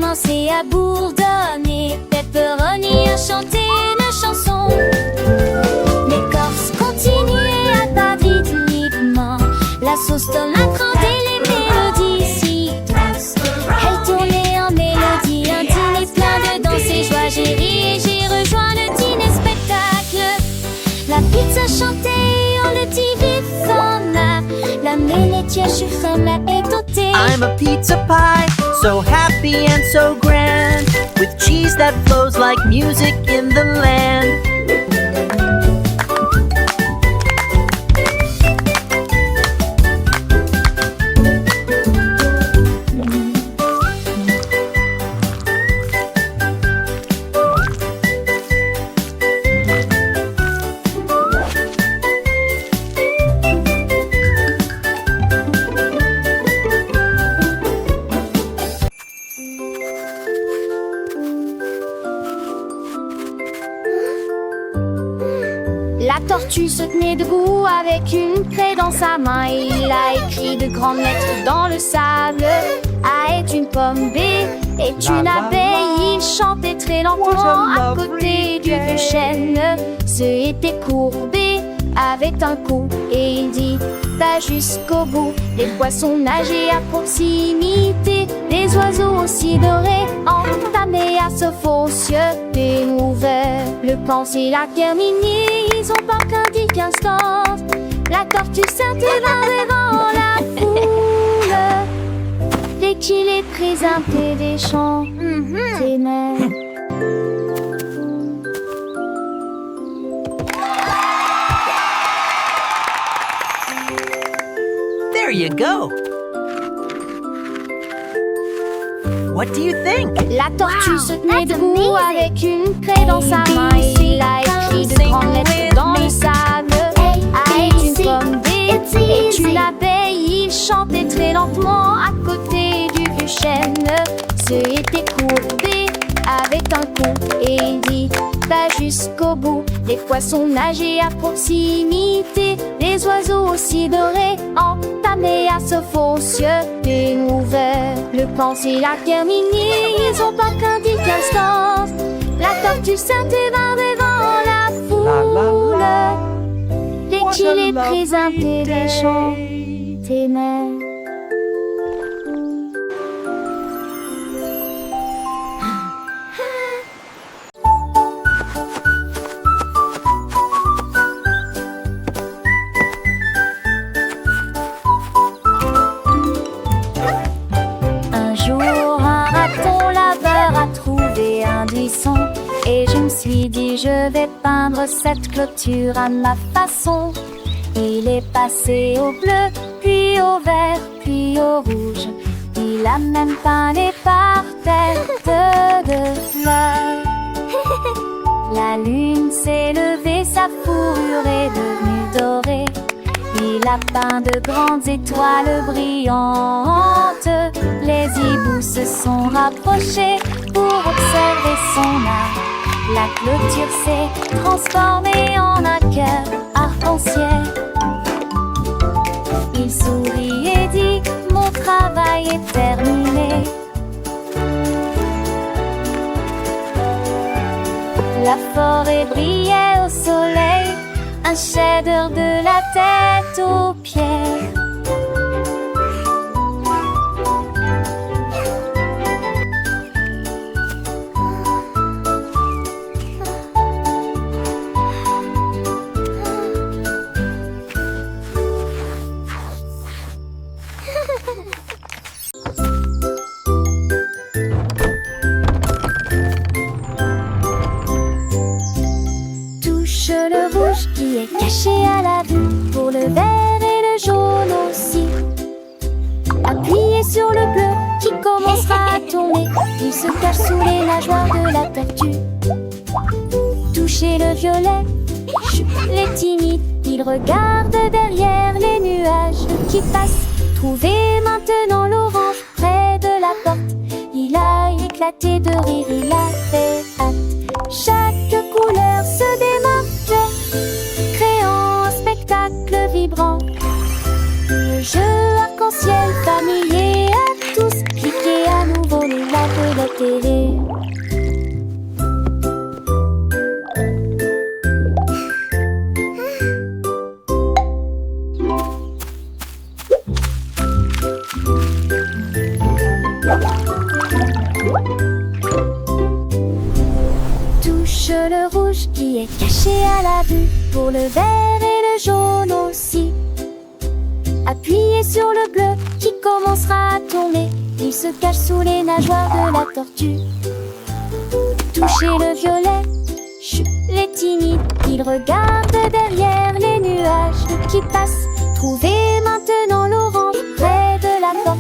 danser, à bourdonner. Pepperoni a chanté une chanson. L'écorce continuait à battre rythmiquement. La sauce tomate rendait les mélodies si douces. Elle tournait en mélodie, un dîner plein de danse et joie. J'ai ri et j'ai rejoint le dîner spectacle. La pizza chantait, on le dit vif en a. La laitière chiffre m'a étoté. I'm a pizza pie, so happy and so grand, with cheese that flows like music in the land. La tortue se tenait debout avec une craie dans sa main. Il a écrit de grandes lettres dans le sable. A est une pomme, B est une abeille. Il chantait très lentement à côté du vieux chêne. Ce était courbé avec un coup et il dit va jusqu'au bout. Les poissons nageaient à proximité, les oiseaux aussi dorés entamaient à ce faux cieux découvert. Le penser l'a terminé, ils ont pas qu'un dit qu'instant. La tortue s'intéresse devant la foule. Dès qu'il est présenté des chants, c'est même. There you go. What do you think? La tortue se tenait debout avec une craie dans sa main. Il a écrit de grandes lettres dans le sable. A est une pomme, B est une abeille. Il chantait très lentement à côté du vieux chêne. Ce était courbé avec un coup et il dit va jusqu'au bout. Les poissons nageaient à proximité, les oiseaux aussi dorés entamaient à ce faux cieux découvert. Le penser l'a terminé, ils ont pas qu'un dit qu'instant. La tortue s'intéresse devant la foule. Dès qu'il est présenté des chants, tes mains. Et je me suis dit je vais peindre cette clôture à ma façon. Il est passé au bleu, puis au vert, puis au rouge. Il a même peint les parterres de fleurs. La lune s'est levée, sa fourrure est devenue dorée. Il a peint de grandes étoiles brillantes. Les hiboux se sont rapprochés pour observer son art. La clôture s'est transformée en un cœur arc-en-ciel. Il sourit et dit mon travail est terminé. La forêt brillait au soleil, un chef-d'œuvre de la tête aux pieds. Qui est caché à la vue pour le vert et le jaune aussi. Appuyez sur le bleu qui commencera à tourner. Il se cache sous les nageoires de la tortue. Touchez le violet, les timides. Il regarde derrière les nuages qui passent. Trouvez maintenant l'orange près de la porte. Il a éclaté de rire, il a fait hâte. Chaque couleur se démarque, créant un spectacle vibrant. Le jeu arc-en-ciel familier à tous. Cliquez à nouveau les likes de la le rouge qui est caché à la vue, pour le vert et le jaune aussi. Appuyez sur le bleu qui commencera à tourner, il se cache sous les nageoires de la tortue. Touchez le violet, chut, les timides, il regarde derrière les nuages qui passent. Trouvez maintenant l'orange près de la porte,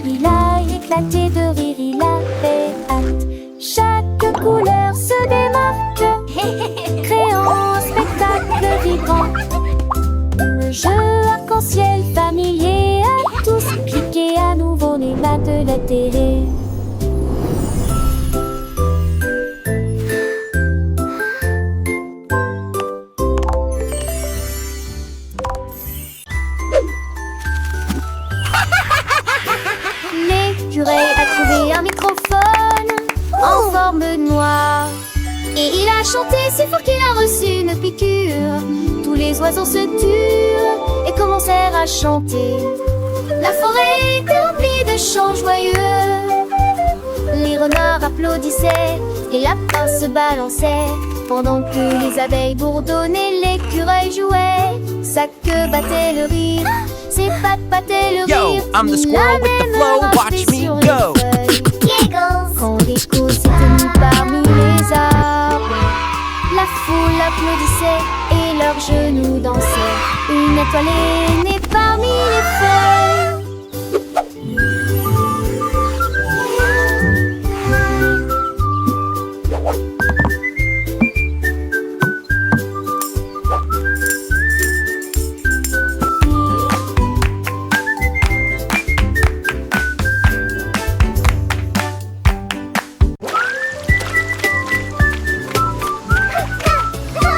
il a éclaté de rire, il avait hâte. Chaque couleur se démarque, créant un spectacle vibrant. Le jeu arc-en-ciel familier à tous, cliquez à nouveau les mains de la télé. L'écureuil a trouvé un microphone en forme de noix, et il a chanté si fort qu'il a reçu une piqûre. Tous les oiseaux se turent et commencèrent à chanter. La forêt était remplie de chants joyeux. Les renards applaudissaient, les lapins se balançaient, pendant que les abeilles bourdonnaient, l'écureuil jouait. Sa queue battait le rire, ses pattes battaient le Yo, rire. I'm the squirrel with the flow, watch me go. Quand l'écho s'est tenu parmi les arbres, la foule applaudissait et leurs genoux dansaient. Une étoile est née parmi les feuilles.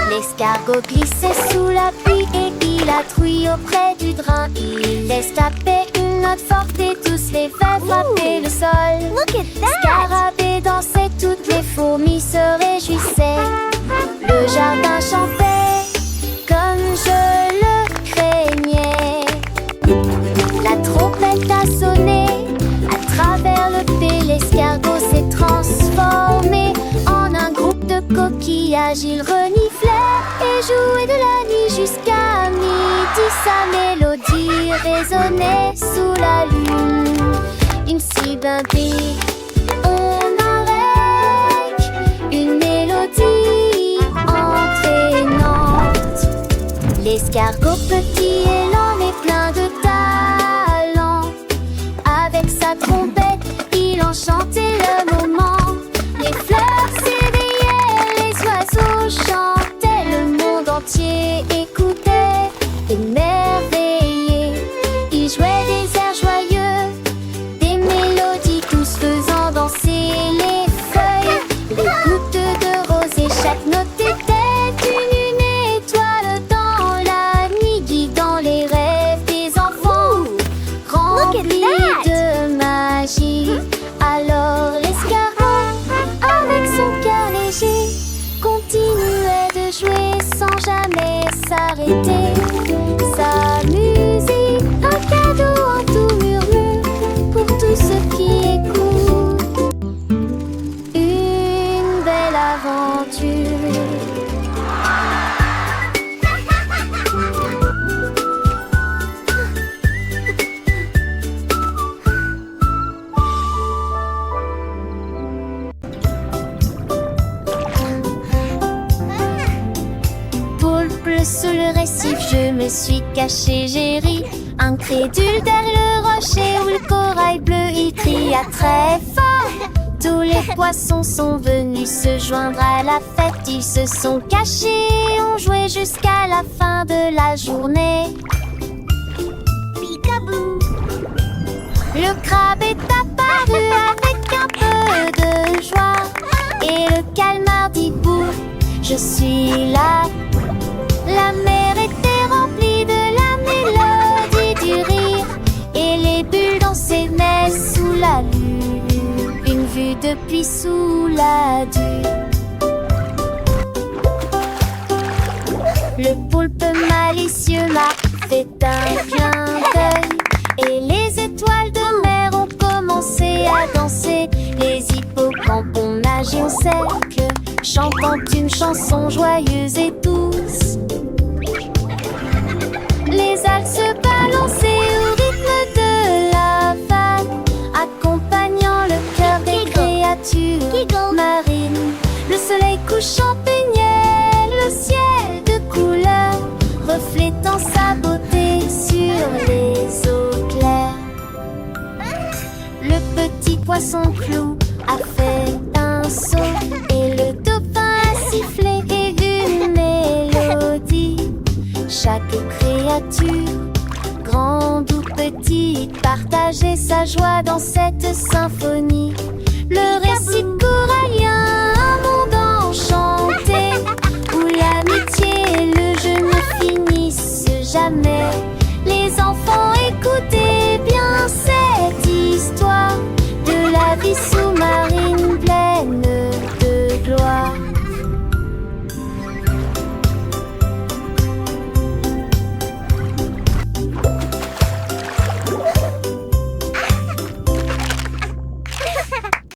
L'escargot glissait sous la pluie et il a troué auprès du drain. Il laisse taper une note forte et tous les fait frapper le sol. Scarabée dansait, toutes les fourmis se réjouissaient. Le jardin chantait comme je le craignais. La trompette a sonné à travers le pays. L'escargot s'est transformé en un groupe de coquillages. Il reniflait et jouait de la nuit jusqu'à midi. Sa mélodie résonnait sous la lune. Une si bimbi, on avec une mélodie entraînante. L'escargot petit et lent mais plein de talent. Avec sa trompette, il enchantait le moment. Les fleurs s'éveillaient, les oiseaux chantaient, le monde entier écoutait, émerveillé. Il jouait des airs joyeux, des mélodies, tous faisant danser les feuilles. Les gouttes de rosée, chaque note était une étoile dans la nuit, guidant les rêves des enfants, remplis de magie. Alors l'escargot, avec son cœur léger, continuait de jouer sans jamais s'arrêter. Sa musique, un cadeau en tout murmure pour tous ceux qui écoutent. Une belle aventure. Poulpe sous le récif, je me suis caché, j'ai ri. Incrédule derrière le rocher où le corail bleu il cria très fort. Tous les poissons sont venus se joindre à la fête. Ils se sont cachés, ont joué jusqu'à la fin de la journée. Peekaboo. Le crabe est apparu avec un peu de joie, et le calmar dit bouh, je suis là. La mer était remplie de la mélodie du rire, et les bulles dansaient mais sous la lune. Une vue depuis sous la dune. Le poulpe malicieux m'a fait un clin d'œil, et les étoiles de mer ont commencé à danser. Les hippocampes ont nagé au cercle, chantant une chanson joyeuse et douce. Les algues se balançaient au rythme de la vague, accompagnant le cœur des créatures marines. Le soleil couchant peignait le ciel de couleur, reflétant sa beauté sur les eaux claires. Le petit poisson clou a fait un saut et le dauphin a sifflé une mélodie. Chaque créature, grande ou petite, partageait sa joie dans cette symphonie. Le récit corallien, un monde enchanté, où l'amitié et le jeu ne finissent jamais. Les enfants